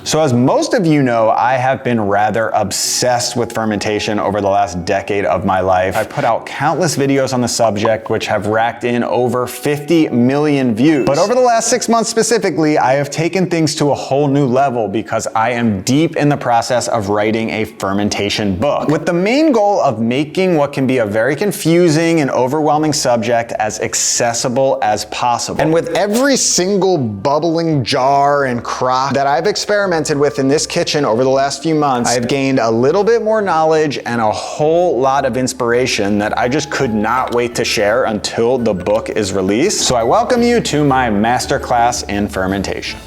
So as most of you know, I have been rather obsessed with fermentation over the last decade of my life. I've put out countless videos on the subject, which have racked in over 50 million views. But over the last 6 months specifically, I have taken things to a whole new level because I am deep in the process of writing a fermentation book, with the main goal of making what can be a very confusing and overwhelming subject as accessible as possible. And with every single bubbling jar and crock that I've experimented with in this kitchen over the last few months, I've gained a little bit more knowledge and a whole lot of inspiration that I just could not wait to share until the book is released. So I welcome you to my masterclass in fermentation.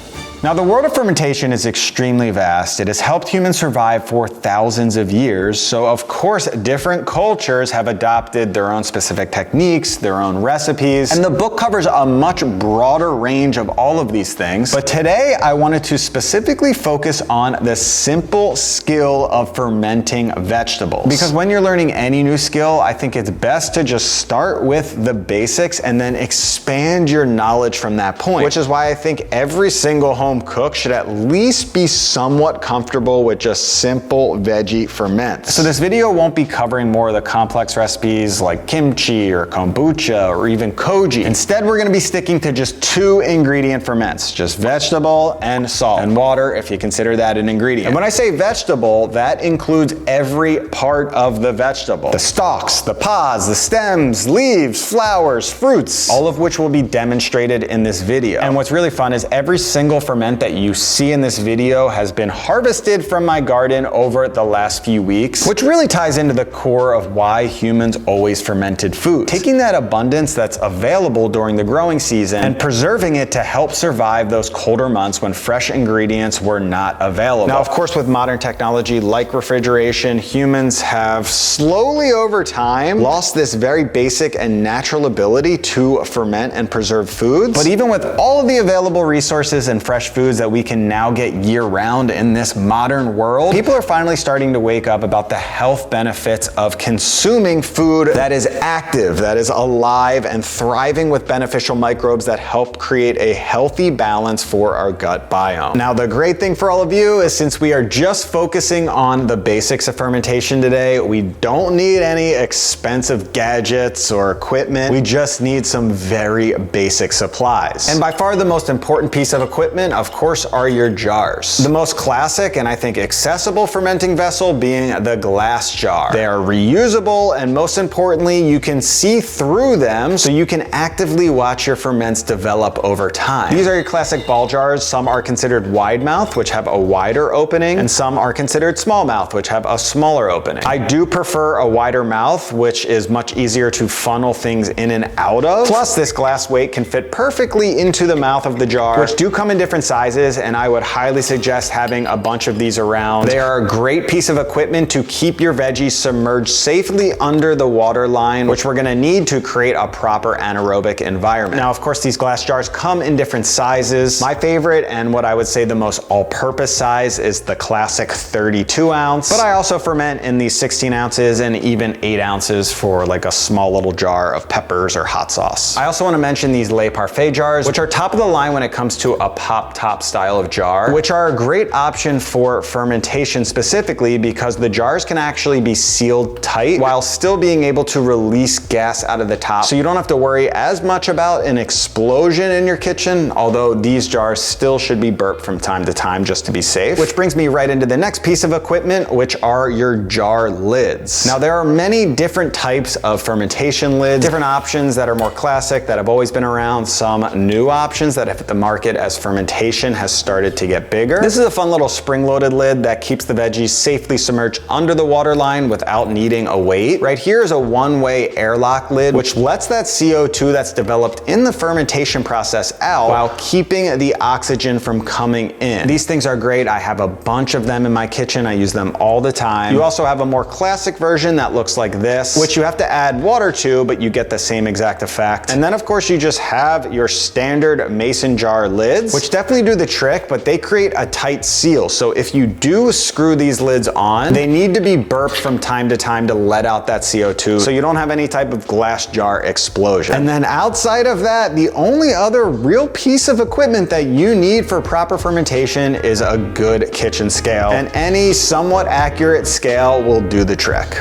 Now, the world of fermentation is extremely vast. It has helped humans survive for thousands of years. So of course, different cultures have adopted their own specific techniques, their own recipes, and the book covers a much broader range of all of these things. But today I wanted to specifically focus on the simple skill of fermenting vegetables. Because when you're learning any new skill, I think it's best to just start with the basics and then expand your knowledge from that point, which is why I think every single home cook should at least be somewhat comfortable with just simple veggie ferments. So this video won't be covering more of the complex recipes like kimchi or kombucha or even koji. Instead, we're gonna be sticking to just 2 ingredient ferments, just vegetable and salt, and water if you consider that an ingredient. And when I say vegetable, that includes every part of the vegetable. The stalks, the pods, the stems, leaves, flowers, fruits, all of which will be demonstrated in this video. And what's really fun is every single ferment that you see in this video has been harvested from my garden over the last few weeks, which really ties into the core of why humans always fermented food. Taking that abundance that's available during the growing season and preserving it to help survive those colder months when fresh ingredients were not available. Now, of course, with modern technology like refrigeration, humans have slowly over time lost this very basic and natural ability to ferment and preserve foods. But even with all of the available resources and fresh foods that we can now get year-round in this modern world, people are finally starting to wake up about the health benefits of consuming food that is active, that is alive and thriving with beneficial microbes that help create a healthy balance for our gut biome. Now, the great thing for all of you is since we are just focusing on the basics of fermentation today, we don't need any expensive gadgets or equipment. We just need some very basic supplies. And by far the most important piece of equipment, of course, are your jars. The most classic and I think accessible fermenting vessel being the glass jar. They are reusable, and most importantly, you can see through them so you can actively watch your ferments develop over time. These are your classic ball jars. Some are considered wide mouth, which have a wider opening, and some are considered small mouth, which have a smaller opening. I do prefer a wider mouth, which is much easier to funnel things in and out of. Plus, this glass weight can fit perfectly into the mouth of the jar, which do come in different sizes, and I would highly suggest having a bunch of these around. They are a great piece of equipment to keep your veggies submerged safely under the water line, which we're gonna need to create a proper anaerobic environment. Now, of course, these glass jars come in different sizes. My favorite, and what I would say the most all-purpose size, is the classic 32 ounce, but I also ferment in these 16 ounces and even 8 ounces for like a small little jar of peppers or hot sauce. I also wanna mention these Le Parfait jars, which are top of the line when it comes to a pop top style of jar, which are a great option for fermentation specifically because the jars can actually be sealed tight while still being able to release gas out of the top. So you don't have to worry as much about an explosion in your kitchen, although these jars still should be burped from time to time just to be safe. Which brings me right into the next piece of equipment, which are your jar lids. Now, there are many different types of fermentation lids, different options that are more classic that have always been around, some new options that have hit the market as fermentation has started to get bigger. This is a fun little spring-loaded lid that keeps the veggies safely submerged under the water line without needing a weight. Right here is a one-way airlock lid, which lets that CO2 that's developed in the fermentation process out while keeping the oxygen from coming in. These things are great. I have a bunch of them in my kitchen. I use them all the time. You also have a more classic version that looks like this, which you have to add water to, but you get the same exact effect. And then, of course, you just have your standard mason jar lids, which definitely definitely do the trick, but they create a tight seal. So if you do screw these lids on, they need to be burped from time to time to let out that CO2 so you don't have any type of glass jar explosion. And then outside of that, the only other real piece of equipment that you need for proper fermentation is a good kitchen scale. And any somewhat accurate scale will do the trick.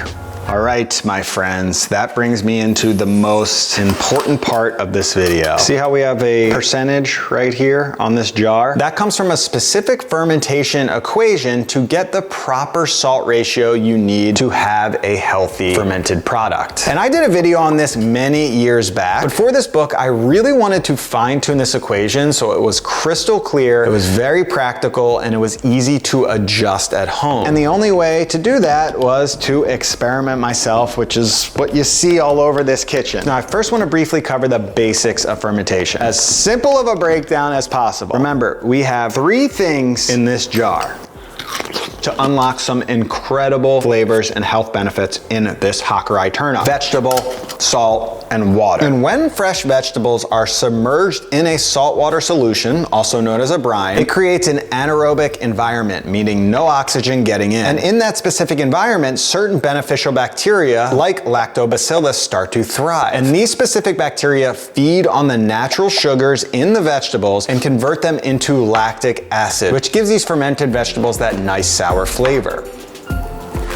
All right, my friends, that brings me into the most important part of this video. See how we have a percentage right here on this jar? That comes from a specific fermentation equation to get the proper salt ratio you need to have a healthy fermented product. And I did a video on this many years back, but for this book, I really wanted to fine-tune this equation so it was crystal clear, it was very practical, and it was easy to adjust at home. And the only way to do that was to experiment myself, which is what you see all over this kitchen. Now, I first want to briefly cover the basics of fermentation. As simple of a breakdown as possible. Remember, we have 3 things in this jar to unlock some incredible flavors and health benefits in this Hakurai turnip. Vegetable, salt, and water. And when fresh vegetables are submerged in a saltwater solution, also known as a brine, it creates an anaerobic environment, meaning no oxygen getting in. And in that specific environment, certain beneficial bacteria, like lactobacillus, start to thrive. And these specific bacteria feed on the natural sugars in the vegetables and convert them into lactic acid, which gives these fermented vegetables that nice sour flavor.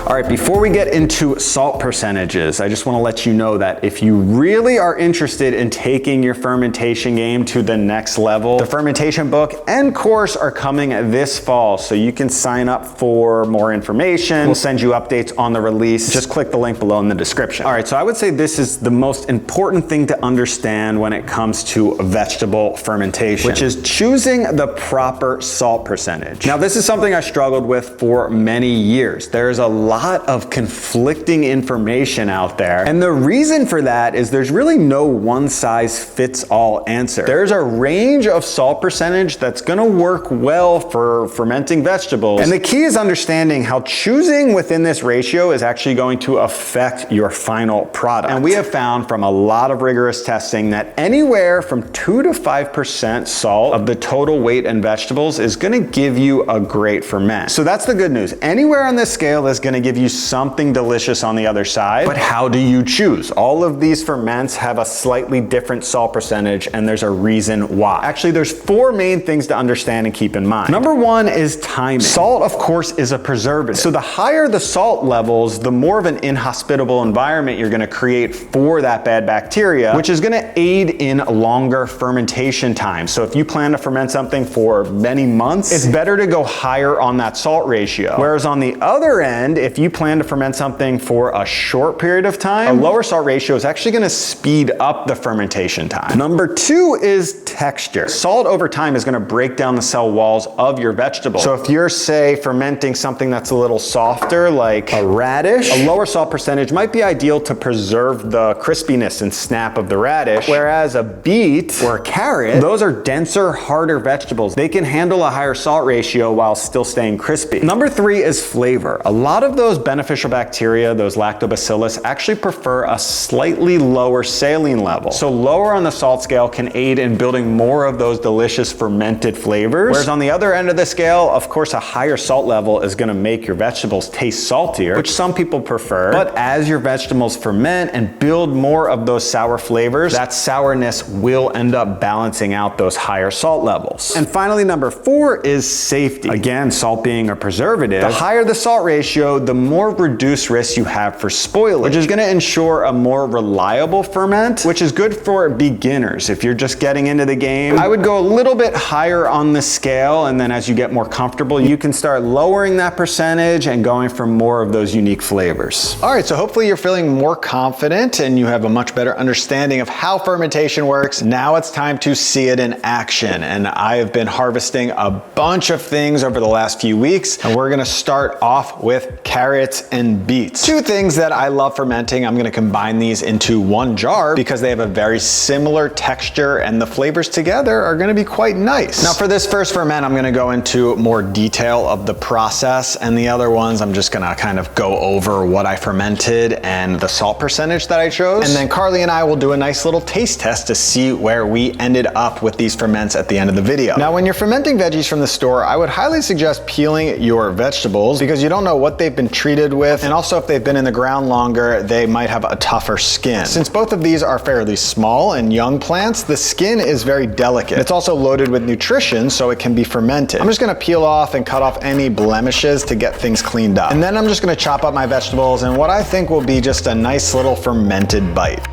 All right, before we get into salt percentages, I just want to let you know that if you really are interested in taking your fermentation game to the next level, the fermentation book and course are coming this fall, so you can sign up for more information. We'll send you updates on the release. Just click the link below in the description. All right, so I would say this is the most important thing to understand when it comes to vegetable fermentation, which is choosing the proper salt percentage. Now, this is something I struggled with for many years. There's a lot of conflicting information out there. And the reason for that is there's really no one size fits all answer. There's a range of salt percentage that's gonna work well for fermenting vegetables. And the key is understanding how choosing within this ratio is actually going to affect your final product. And we have found from a lot of rigorous testing that anywhere from 2 to 5% salt of the total weight in vegetables is gonna give you a great ferment. So that's the good news. Anywhere on this scale is gonna give you something delicious on the other side, but how do you choose? All of these ferments have a slightly different salt percentage, and there's a reason why. Actually, there's 4 main things to understand and keep in mind. Number 1 is timing. Salt, of course, is a preservative. So the higher the salt levels, the more of an inhospitable environment you're gonna create for that bad bacteria, which is gonna aid in longer fermentation time. So if you plan to ferment something for many months, it's better to go higher on that salt ratio. Whereas on the other end, if you plan to ferment something for a short period of time, a lower salt ratio is actually gonna speed up the fermentation time. Number 2 is texture. Salt over time is gonna break down the cell walls of your vegetable. So if you're, say, fermenting something that's a little softer, like a radish, a lower salt percentage might be ideal to preserve the crispiness and snap of the radish, whereas a beet or a carrot, those are denser, harder vegetables. They can handle a higher salt ratio while still staying crispy. Number 3 is flavor. A lot of those beneficial bacteria, those lactobacillus, actually prefer a slightly lower saline level. So lower on the salt scale can aid in building more of those delicious fermented flavors. Whereas on the other end of the scale, of course, a higher salt level is gonna make your vegetables taste saltier, which some people prefer. But as your vegetables ferment and build more of those sour flavors, that sourness will end up balancing out those higher salt levels. And finally, number 4 is safety. Again, salt being a preservative, the higher the salt ratio, the more reduced risk you have for spoilage, which is gonna ensure a more reliable ferment, which is good for beginners. If you're just getting into the game, I would go a little bit higher on the scale, and then as you get more comfortable, you can start lowering that percentage and going for more of those unique flavors. All right, so hopefully you're feeling more confident and you have a much better understanding of how fermentation works. Now it's time to see it in action. And I have been harvesting a bunch of things over the last few weeks, and we're gonna start off with carrots. carrots, and beets. Two things that I love fermenting. I'm gonna combine these into one jar because they have a very similar texture and the flavors together are gonna be quite nice. Now for this first ferment, I'm gonna go into more detail of the process, and the other ones I'm just gonna kind of go over what I fermented and the salt percentage that I chose. And then Carly and I will do a nice little taste test to see where we ended up with these ferments at the end of the video. Now when you're fermenting veggies from the store, I would highly suggest peeling your vegetables because you don't know what they've been treated with, and also if they've been in the ground longer, they might have a tougher skin. Since both of these are fairly small and young plants, the skin is very delicate. It's also loaded with nutrition, so it can be fermented. I'm just gonna peel off and cut off any blemishes to get things cleaned up. And then I'm just gonna chop up my vegetables and what I think will be just a nice little fermented bite.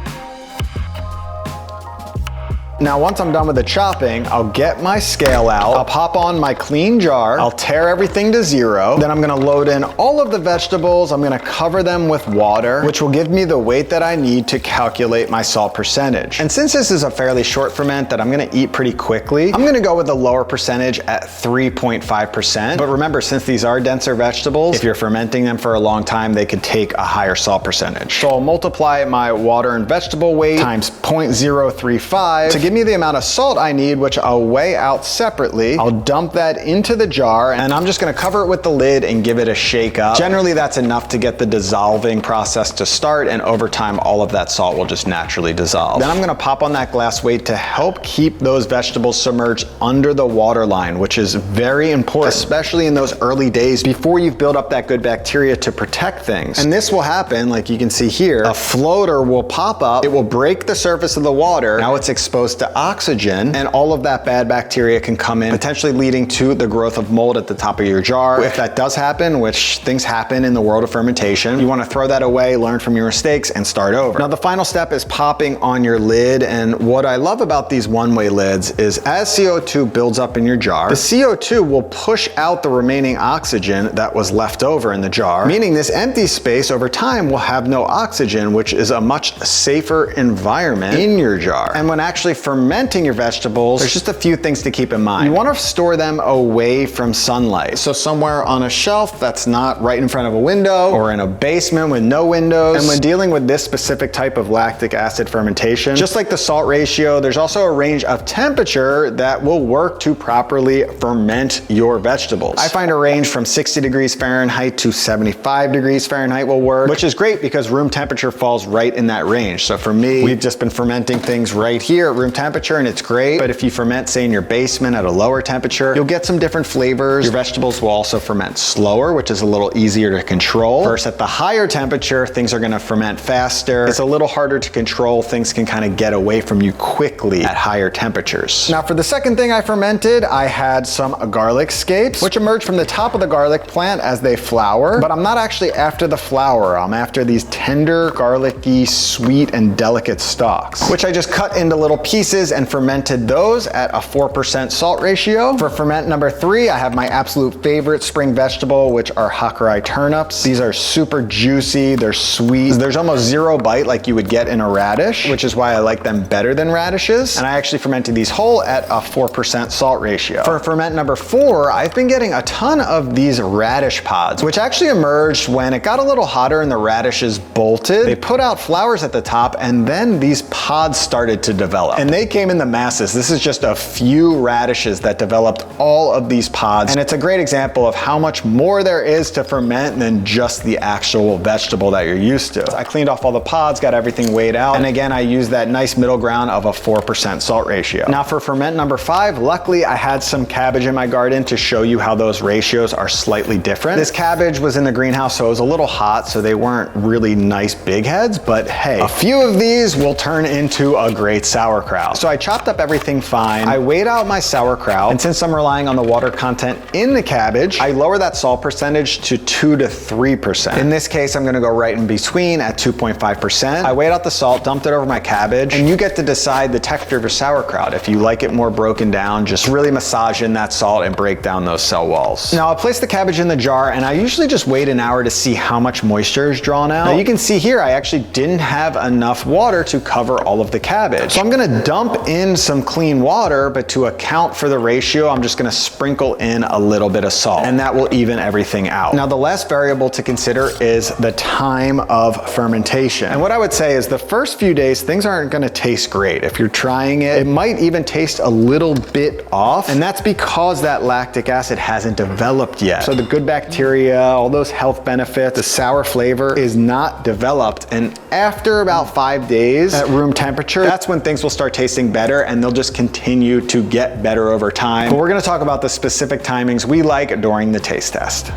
Now once I'm done with the chopping, I'll get my scale out, I'll pop on my clean jar, I'll tear everything to 0, then I'm gonna load in all of the vegetables, I'm gonna cover them with water, which will give me the weight that I need to calculate my salt percentage. And since this is a fairly short ferment that I'm gonna eat pretty quickly, I'm gonna go with a lower percentage at 3.5%. But remember, since these are denser vegetables, if you're fermenting them for a long time, they could take a higher salt percentage. So I'll multiply my water and vegetable weight times 0.035 to give me the amount of salt I need, which I'll weigh out separately. I'll dump that into the jar and I'm just gonna cover it with the lid and give it a shake up. Generally that's enough to get the dissolving process to start, and over time all of that salt will just naturally dissolve. Then I'm gonna pop on that glass weight to help keep those vegetables submerged under the water line, which is very important, especially in those early days before you've built up that good bacteria to protect things. And this will happen, like you can see here, a floater will pop up, it will break the surface of the water, now it's exposed to oxygen, and all of that bad bacteria can come in, potentially leading to the growth of mold at the top of your jar. If that does happen, which things happen in the world of fermentation, you want to throw that away, learn from your mistakes, and start over. Now the final step is popping on your lid, and what I love about these one-way lids is as CO2 builds up in your jar, the CO2 will push out the remaining oxygen that was left over in the jar, meaning this empty space over time will have no oxygen, which is a much safer environment in your jar. And when actually fermenting your vegetables, there's just a few things to keep in mind. You want to store them away from sunlight. So somewhere on a shelf that's not right in front of a window, or in a basement with no windows. And when dealing with this specific type of lactic acid fermentation, just like the salt ratio, there's also a range of temperature that will work to properly ferment your vegetables. I find a range from 60 degrees Fahrenheit to 75 degrees Fahrenheit will work, which is great because room temperature falls right in that range. So for me, we've just been fermenting things right here at room temperature and it's great. But if you ferment, say in your basement at a lower temperature, you'll get some different flavors. Your vegetables will also ferment slower, which is a little easier to control. Versus at the higher temperature, things are gonna ferment faster. It's a little harder to control. Things can kind of get away from you quickly at higher temperatures. Now for the second thing I fermented, I had some garlic scapes, which emerge from the top of the garlic plant as they flower. But I'm not actually after the flower. I'm after these tender, garlicky, sweet, and delicate stalks, which I just cut into little pieces and fermented those at a 4% salt ratio. For ferment number 3, I have my absolute favorite spring vegetable, which are Hakurei turnips. These are super juicy, they're sweet. There's almost 0 bite like you would get in a radish, which is why I like them better than radishes. And I actually fermented these whole at a 4% salt ratio. For ferment number 4, I've been getting a ton of these radish pods, which actually emerged when it got a little hotter and the radishes bolted. They put out flowers at the top and then these pods started to develop. And they came in the masses. This is just a few radishes that developed all of these pods. And it's a great example of how much more there is to ferment than just the actual vegetable that you're used to. I cleaned off all the pods, got everything weighed out. And again, I used that nice middle ground of a 4% salt ratio. Now for ferment number 5, luckily I had some cabbage in my garden to show you how those ratios are slightly different. This cabbage was in the greenhouse, so it was a little hot, so they weren't really nice big heads, but hey, a few of these will turn into a great sauerkraut. So I chopped up everything fine. I weighed out my sauerkraut, and since I'm relying on the water content in the cabbage, I lower that salt percentage to 2 to 3%. In this case, I'm gonna go right in between at 2.5%. I weighed out the salt, dumped it over my cabbage, and you get to decide the texture of your sauerkraut. If you like it more broken down, just really massage in that salt and break down those cell walls. Now I'll place the cabbage in the jar, and I usually just wait an hour to see how much moisture is drawn out. Now you can see here, I actually didn't have enough water to cover all of the cabbage. So I'm gonna dump in some clean water, but to account for the ratio, I'm just gonna sprinkle in a little bit of salt, and that will even everything out. Now, the last variable to consider is the time of fermentation. And what I would say is the first few days, things aren't gonna taste great. If you're trying it, it might even taste a little bit off, and that's because that lactic acid hasn't developed yet. So the good bacteria, all those health benefits, the sour flavor is not developed. And after about 5 days at room temperature, that's when things will start tasting better, and they'll just continue to get better over time. But we're gonna talk about the specific timings we like during the taste test.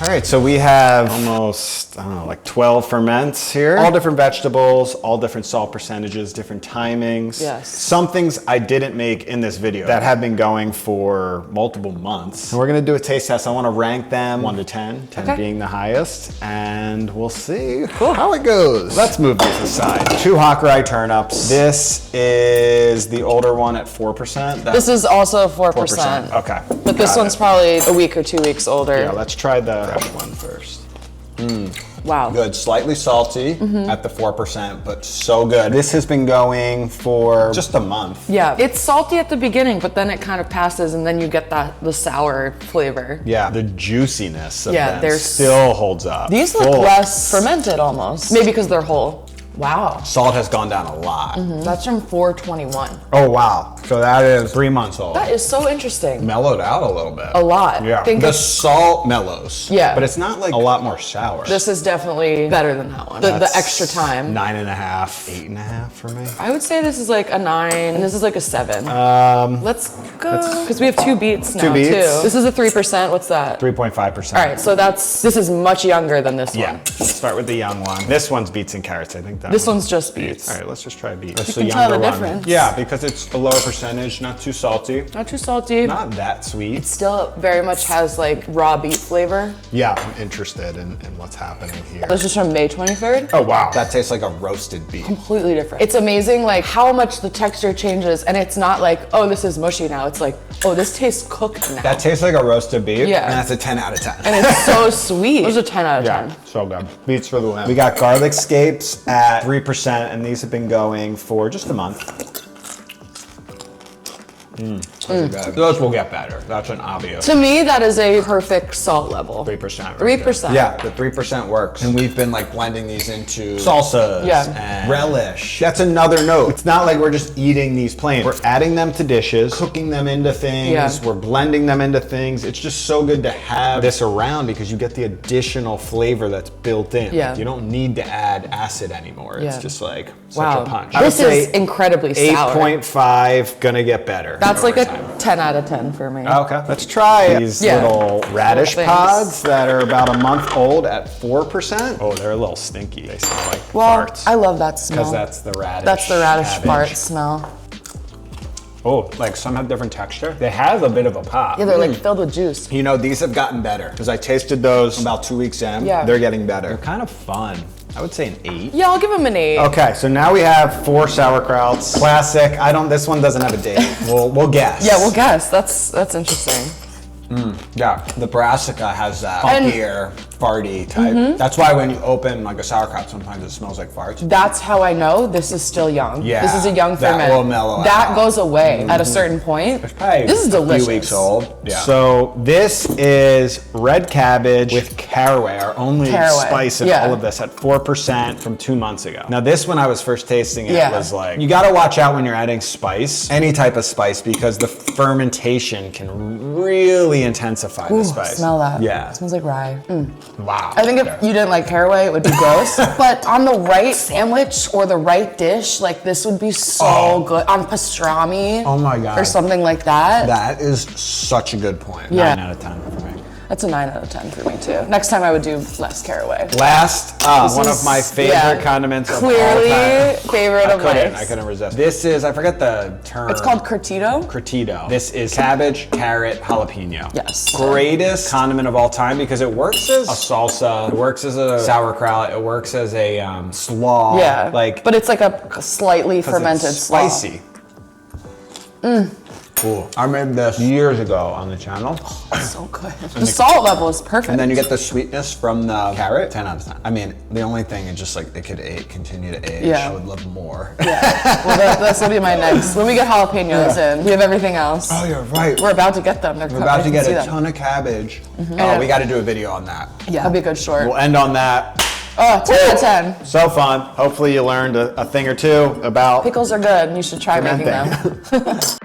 All right, so we have almost, I don't know, like 12 ferments here. All different vegetables, all different salt percentages, different timings. Yes. Some things I didn't make in this video that have been going for multiple months. And we're gonna do a taste test. I wanna rank them 1 to 10, 10 being the highest, and we'll see how it goes. Let's move these aside. 2 Hakurai turnips. This is the older one at 4%. This is also 4%. Okay. But this one's probably a week or 2 weeks older. Yeah, let's try the fresh one first. Wow. Good, slightly salty at the 4%, but so good. This has been going for just a month. Yeah, it's salty at the beginning, but then it kind of passes, and then you get the sour flavor. Yeah, the juiciness of Yeah, them still holds up. These look less fermented almost. Maybe because they're whole. Wow. Salt has gone down a lot. That's from 421. Oh, wow. So that is 3 months old. That is so interesting. Mellowed out a little bit. A lot. Yeah. The salt mellows. Yeah. But it's not like a lot more sour. This is definitely better than that one. The extra time. 9.5, 8.5 for me. I would say this is like a 9, and this is like a 7. Let's go, because we have 2 beets now, 2 beets. too. This is a 3%, what's that? 3.5%. All right, so this is much younger than this Yeah, one. let's start with the young one. This one's beets and carrots, I think. This one's just beets. All right, let's just try beets. That's You can tell the difference. Yeah, because it's a lower percentage, not too salty. Not too salty. Not that sweet. Still very much has like raw beet flavor. Yeah, I'm interested in what's happening here. This is from May 23rd. Oh, wow. That tastes like a roasted beef. Completely different. It's amazing like how much the texture changes, and it's not like, oh, this is mushy now. It's like, oh, this tastes cooked now. That tastes like a roasted beef. Yeah. And that's a 10 out of 10. And it's so sweet. Those are 10 out of 10. Yeah, so good. Beets for the win. We got garlic scapes at 3%, and these have been going for just a month. Those will get better. That's an obvious. To me, that is a perfect salt level. 3%. 3%. Yeah, the 3% works. And we've been like blending these into salsas and relish. That's another note. It's not like we're just eating these plain. We're adding them to dishes, cooking them into things, Yeah. we're blending them into things. It's just so good to have this around because you get the additional flavor that's built in. Yeah. Like, you don't need to add acid anymore. It's Yeah. just like such Wow. a punch. This is incredibly sour. 8.5, gonna get better. That's like over a time. 10 out of 10 for me. Okay, let's try these little radish Little things. pods that are about a month old at 4%. Oh, they're a little stinky. They smell like Well, farts. I love that smell. Because that's the radish. That's the radish cabbage. fart smell. Oh, like some have different texture. They have a bit of a pop. Yeah, they're like filled with juice. You know, these have gotten better because I tasted those about 2 weeks in. Yeah. They're getting better. They're kind of fun. I would say an 8. Yeah, I'll give them an 8. Okay, so now we have 4 sauerkrauts. Classic. This one doesn't have a date. We'll guess. Yeah, we'll guess. That's interesting. Yeah, the brassica has that And- funkier, farty type. That's why when you open like a sauerkraut, sometimes it smells like farts. That's how I know this is still young. Yeah, This is a young that ferment. will mellow That out. goes away at a certain point. Probably This is delicious. A few weeks old. Yeah. So this is red cabbage with caraway, our only Caraway, spice in yeah. all of this at 4% from 2 months ago. Now this, when I was first tasting it, Yeah. was like, you gotta watch out when you're adding spice, any type of spice, because the fermentation can really intensify the spice. Smell that. Yeah. It smells like rye. Wow. I think if you didn't like caraway, it would be gross. But on the right sandwich or the right dish, like this would be so good. On pastrami. Oh my God. Or something like that. That is such a good point. Yeah. 9 out of 10 for me. That's a 9 out of 10 for me too. Next time I would do less caraway. Last, one of my favorite condiments of all Clearly time. favorite of mine. I couldn't resist. This is, I forget the term. It's called curtito. Curtito. This is cabbage, carrot, jalapeno. Yes. Greatest condiment of all time because it works as a salsa, it works as a sauerkraut, it works as a slaw. Yeah. Like, but it's like a slightly fermented it's slaw. spicy. Cool. I made this years ago on the channel. It's so good. The salt level is perfect. And then you get the sweetness from the carrot. 10 out of 10. I mean, the only thing is just like they could continue to age. Yeah. I would love more. Yeah. Well, that's gonna be my next. When we get jalapenos in, we have everything else. Oh, you're right. We're about to get them. We're about to get a ton of cabbage. Oh, we got to do a video on that. Yeah, that'd be a good short. We'll end on that. Oh, 10 out of 10. So fun. Hopefully you learned a thing or two about Pickles are good. You should try making fermenting. them.